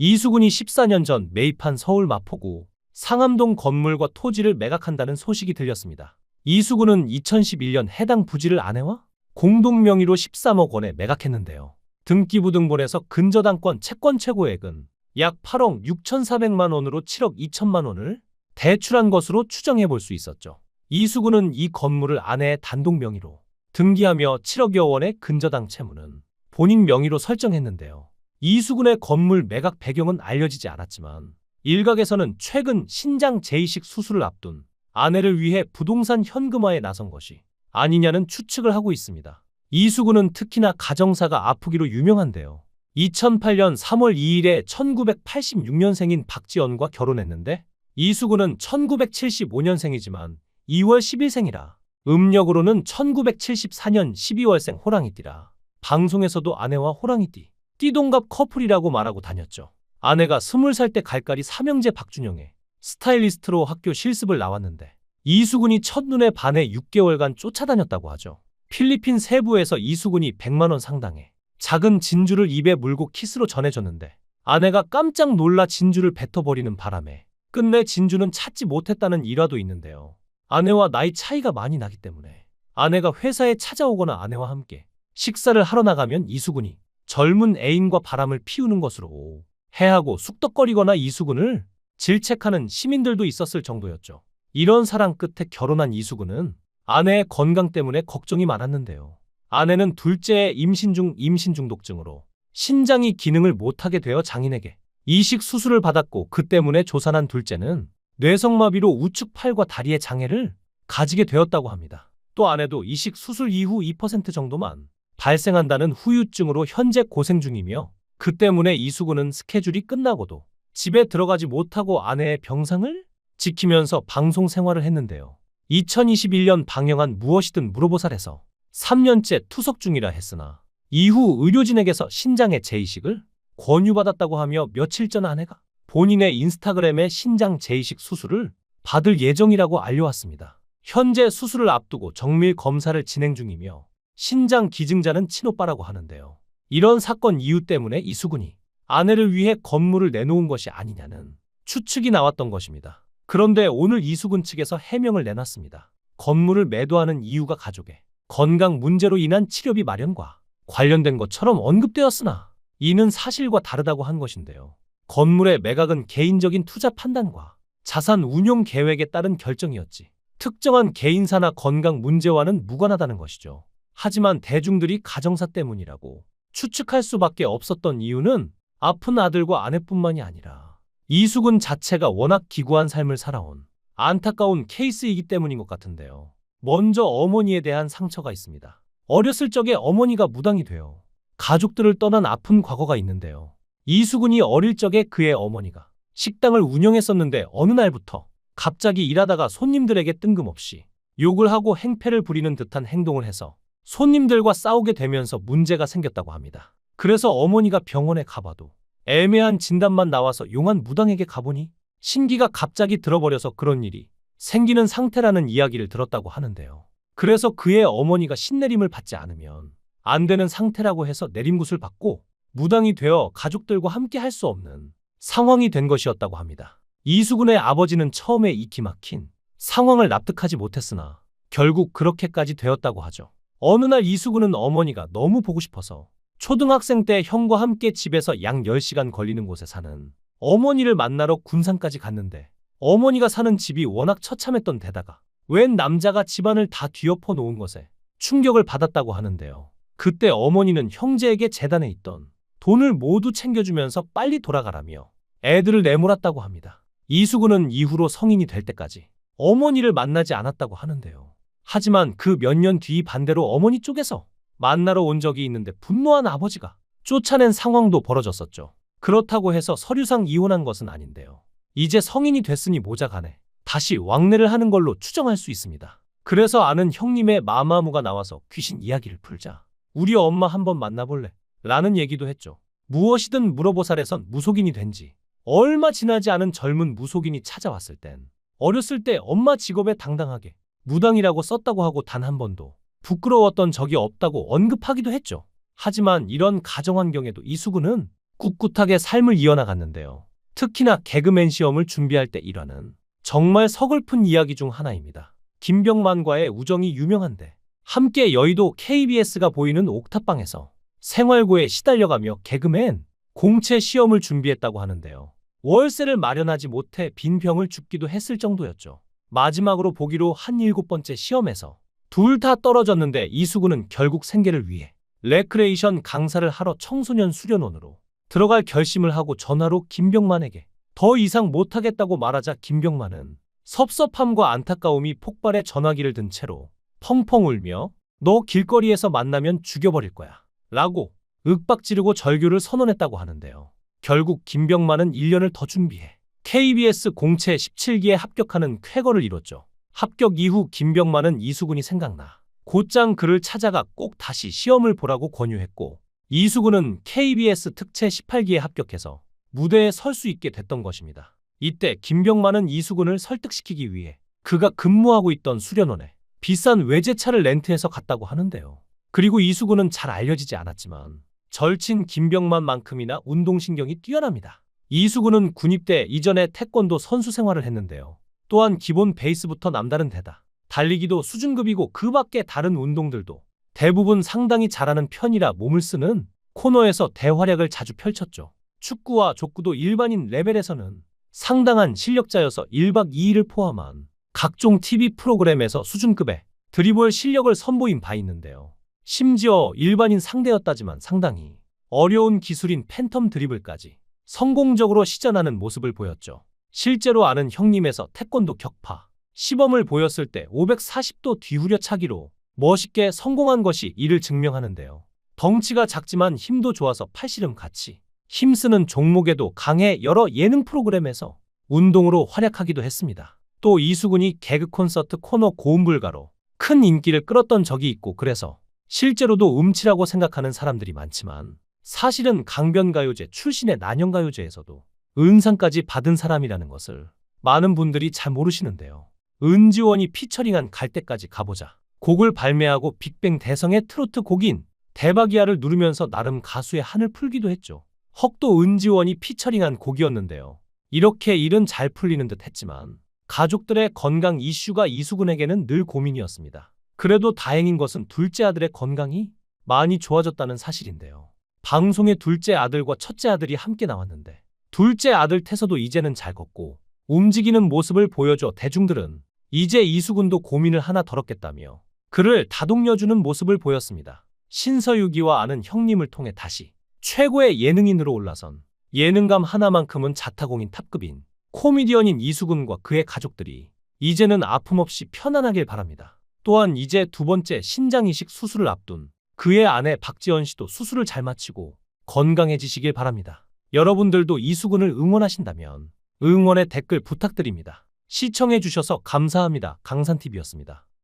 이수근이 14년 전 매입한 서울 마포구 상암동 건물과 토지를 매각한다는 소식이 들렸습니다. 이수근은 2011년 해당 부지를 아내와 공동 명의로 13억 원에 매각했는데요. 등기부등본에서 근저당권 채권 최고액은 약 8억 6,400만 원으로 7억 2천만 원을 대출한 것으로 추정해 볼 수 있었죠. 이수근은 이 건물을 아내의 단독 명의로 등기하며 7억여 원의 근저당 채무는 본인 명의로 설정했는데요. 이수근의 건물 매각 배경은 알려지지 않았지만 일각에서는 최근 신장 재이식 수술을 앞둔 아내를 위해 부동산 현금화에 나선 것이 아니냐는 추측을 하고 있습니다. 이수근은 특히나 가정사가 아프기로 유명한데요. 2008년 3월 2일에 1986년생인 박지연과 결혼했는데 이수근은 1975년생이지만 2월 10일생이라 음력으로는 1974년 12월생 호랑이띠라 방송에서도 아내와 호랑이띠, 띠동갑 커플이라고 말하고 다녔죠. 아내가 20살 때 갈갈이 삼형제 박준영의 스타일리스트로 학교 실습을 나왔는데 이수근이 첫눈에 반해 6개월간 쫓아다녔다고 하죠. 필리핀 세부에서 이수근이 100만 원 상당의 작은 진주를 입에 물고 키스로 전해줬는데 아내가 깜짝 놀라 진주를 뱉어버리는 바람에 끝내 진주는 찾지 못했다는 일화도 있는데요. 아내와 나이 차이가 많이 나기 때문에 아내가 회사에 찾아오거나 아내와 함께 식사를 하러 나가면 이수근이 젊은 애인과 바람을 피우는 것으로 해하고 쑥덕거리거나 이수근을 질책하는 시민들도 있었을 정도였죠. 이런 사랑 끝에 결혼한 이수근은 아내의 건강 때문에 걱정이 많았는데요. 아내는 둘째의 임신 중 임신 중독증으로 신장이 기능을 못하게 되어 장인에게 이식 수술을 받았고 그 때문에 조산한 둘째는 뇌성마비로 우측 팔과 다리의 장애를 가지게 되었다고 합니다. 또 아내도 이식 수술 이후 2% 정도만 발생한다는 후유증으로 현재 고생 중이며 그 때문에 이수근은 스케줄이 끝나고도 집에 들어가지 못하고 아내의 병상을 지키면서 방송 생활을 했는데요. 2021년 방영한 무엇이든 물어보살에서 3년째 투석 중이라 했으나 이후 의료진에게서 신장의 재이식을 권유받았다고 하며 며칠 전 아내가 본인의 인스타그램에 신장 재이식 수술을 받을 예정이라고 알려왔습니다. 현재 수술을 앞두고 정밀 검사를 진행 중이며 신장 기증자는 친오빠라고 하는데요. 이런 사건 이유 때문에 이수근이 아내를 위해 건물을 내놓은 것이 아니냐는 추측이 나왔던 것입니다. 그런데 오늘 이수근 측에서 해명을 내놨습니다. 건물을 매도하는 이유가 가족의 건강 문제로 인한 치료비 마련과 관련된 것처럼 언급되었으나 이는 사실과 다르다고 한 것인데요. 건물의 매각은 개인적인 투자 판단과 자산 운용 계획에 따른 결정이었지 특정한 개인사나 건강 문제와는 무관하다는 것이죠. 하지만 대중들이 가정사 때문이라고 추측할 수밖에 없었던 이유는 아픈 아들과 아내뿐만이 아니라 이수근 자체가 워낙 기구한 삶을 살아온 안타까운 케이스이기 때문인 것 같은데요. 먼저 어머니에 대한 상처가 있습니다. 어렸을 적에 어머니가 무당이 되어 가족들을 떠난 아픈 과거가 있는데요. 이수근이 어릴 적에 그의 어머니가 식당을 운영했었는데 어느 날부터 갑자기 일하다가 손님들에게 뜬금없이 욕을 하고 행패를 부리는 듯한 행동을 해서 손님들과 싸우게 되면서 문제가 생겼다고 합니다. 그래서 어머니가 병원에 가봐도 애매한 진단만 나와서 용한 무당에게 가보니 신기가 갑자기 들어버려서 그런 일이 생기는 상태라는 이야기를 들었다고 하는데요. 그래서 그의 어머니가 신내림을 받지 않으면 안 되는 상태라고 해서 내림굿을 받고 무당이 되어 가족들과 함께 할 수 없는 상황이 된 것이었다고 합니다. 이수근의 아버지는 처음에 익히 막힌 상황을 납득하지 못했으나 결국 그렇게까지 되었다고 하죠. 어느 날 이수근은 어머니가 너무 보고 싶어서 초등학생 때 형과 함께 집에서 약 10시간 걸리는 곳에 사는 어머니를 만나러 군산까지 갔는데 어머니가 사는 집이 워낙 처참했던 데다가 웬 남자가 집안을 다 뒤엎어 놓은 것에 충격을 받았다고 하는데요. 그때 어머니는 형제에게 재단에 있던 돈을 모두 챙겨주면서 빨리 돌아가라며 애들을 내몰았다고 합니다. 이수근은 이후로 성인이 될 때까지 어머니를 만나지 않았다고 하는데요. 하지만 그 몇 년 뒤 반대로 어머니 쪽에서 만나러 온 적이 있는데 분노한 아버지가 쫓아낸 상황도 벌어졌었죠. 그렇다고 해서 서류상 이혼한 것은 아닌데요. 이제 성인이 됐으니 모자간에 다시 왕래를 하는 걸로 추정할 수 있습니다. 그래서 아는 형님의 마마무가 나와서 귀신 이야기를 풀자 우리 엄마 한번 만나볼래? 라는 얘기도 했죠. 무엇이든 물어보살에선 무속인이 된 지 얼마 지나지 않은 젊은 무속인이 찾아왔을 땐 어렸을 때 엄마 직업에 당당하게 무당이라고 썼다고 하고 단 한 번도 부끄러웠던 적이 없다고 언급하기도 했죠. 하지만 이런 가정환경에도 이수근은 꿋꿋하게 삶을 이어나갔는데요. 특히나 개그맨 시험을 준비할 때 일화는 정말 서글픈 이야기 중 하나입니다. 김병만과의 우정이 유명한데 함께 여의도 KBS가 보이는 옥탑방에서 생활고에 시달려가며 개그맨 공채 시험을 준비했다고 하는데요. 월세를 마련하지 못해 빈병을 줍기도 했을 정도였죠. 마지막으로 보기로 한 7번째 시험에서 둘 다 떨어졌는데 이수근은 결국 생계를 위해 레크레이션 강사를 하러 청소년 수련원으로 들어갈 결심을 하고 전화로 김병만에게 더 이상 못하겠다고 말하자 김병만은 섭섭함과 안타까움이 폭발해 전화기를 든 채로 펑펑 울며 너 길거리에서 만나면 죽여버릴 거야 라고 윽박지르고 절교를 선언했다고 하는데요. 결국 김병만은 1년을 더 준비해 KBS 공채 17기에 합격하는 쾌거를 이뤘죠. 합격 이후 김병만은 이수근이 생각나 곧장 그를 찾아가 꼭 다시 시험을 보라고 권유했고 이수근은 KBS 특채 18기에 합격해서 무대에 설 수 있게 됐던 것입니다. 이때 김병만은 이수근을 설득시키기 위해 그가 근무하고 있던 수련원에 비싼 외제차를 렌트해서 갔다고 하는데요. 그리고 이수근은 잘 알려지지 않았지만 절친 김병만만큼이나 운동신경이 뛰어납니다. 이수근은 군입대 이전에 태권도 선수 생활을 했는데요. 또한 기본 베이스부터 남다른 데다 달리기도 수준급이고 그 밖에 다른 운동들도 대부분 상당히 잘하는 편이라 몸을 쓰는 코너에서 대활약을 자주 펼쳤죠. 축구와 족구도 일반인 레벨에서는 상당한 실력자여서 1박 2일을 포함한 각종 TV 프로그램에서 수준급의 드리블 실력을 선보인 바 있는데요. 심지어 일반인 상대였다지만 상당히 어려운 기술인 팬텀 드리블까지 성공적으로 시전하는 모습을 보였죠. 실제로 아는 형님에서 태권도 격파 시범을 보였을 때 540도 뒤후려 차기로 멋있게 성공한 것이 이를 증명하는데요. 덩치가 작지만 힘도 좋아서 팔씨름 같이 힘쓰는 종목에도 강해 여러 예능 프로그램에서 운동으로 활약하기도 했습니다. 또 이수근이 개그 콘서트 코너 고음불가로 큰 인기를 끌었던 적이 있고 그래서 실제로도 음치라고 생각하는 사람들이 많지만 사실은 강변가요제 출신의 난영가요제에서도 은상까지 받은 사람이라는 것을 많은 분들이 잘 모르시는데요. 은지원이 피처링한 갈 때까지 가보자 곡을 발매하고 빅뱅 대성의 트로트 곡인 대박이야를 누르면서 나름 가수의 한을 풀기도 했죠. 헉도 은지원이 피처링한 곡이었는데요. 이렇게 일은 잘 풀리는 듯 했지만 가족들의 건강 이슈가 이수근에게는 늘 고민이었습니다. 그래도 다행인 것은 둘째 아들의 건강이 많이 좋아졌다는 사실인데요. 방송에 둘째 아들과 첫째 아들이 함께 나왔는데 둘째 아들 태서도 이제는 잘 걷고 움직이는 모습을 보여줘 대중들은 이제 이수근도 고민을 하나 덜었겠다며 그를 다독여주는 모습을 보였습니다. 신서유기와 아는 형님을 통해 다시 최고의 예능인으로 올라선 예능감 하나만큼은 자타공인 탑급인 코미디언인 이수근과 그의 가족들이 이제는 아픔 없이 편안하길 바랍니다. 또한 이제 두 번째 신장 이식 수술을 앞둔 그의 아내 박지연 씨도 수술을 잘 마치고 건강해지시길 바랍니다. 여러분들도 이수근을 응원하신다면 응원의 댓글 부탁드립니다. 시청해주셔서 감사합니다. 강산TV였습니다.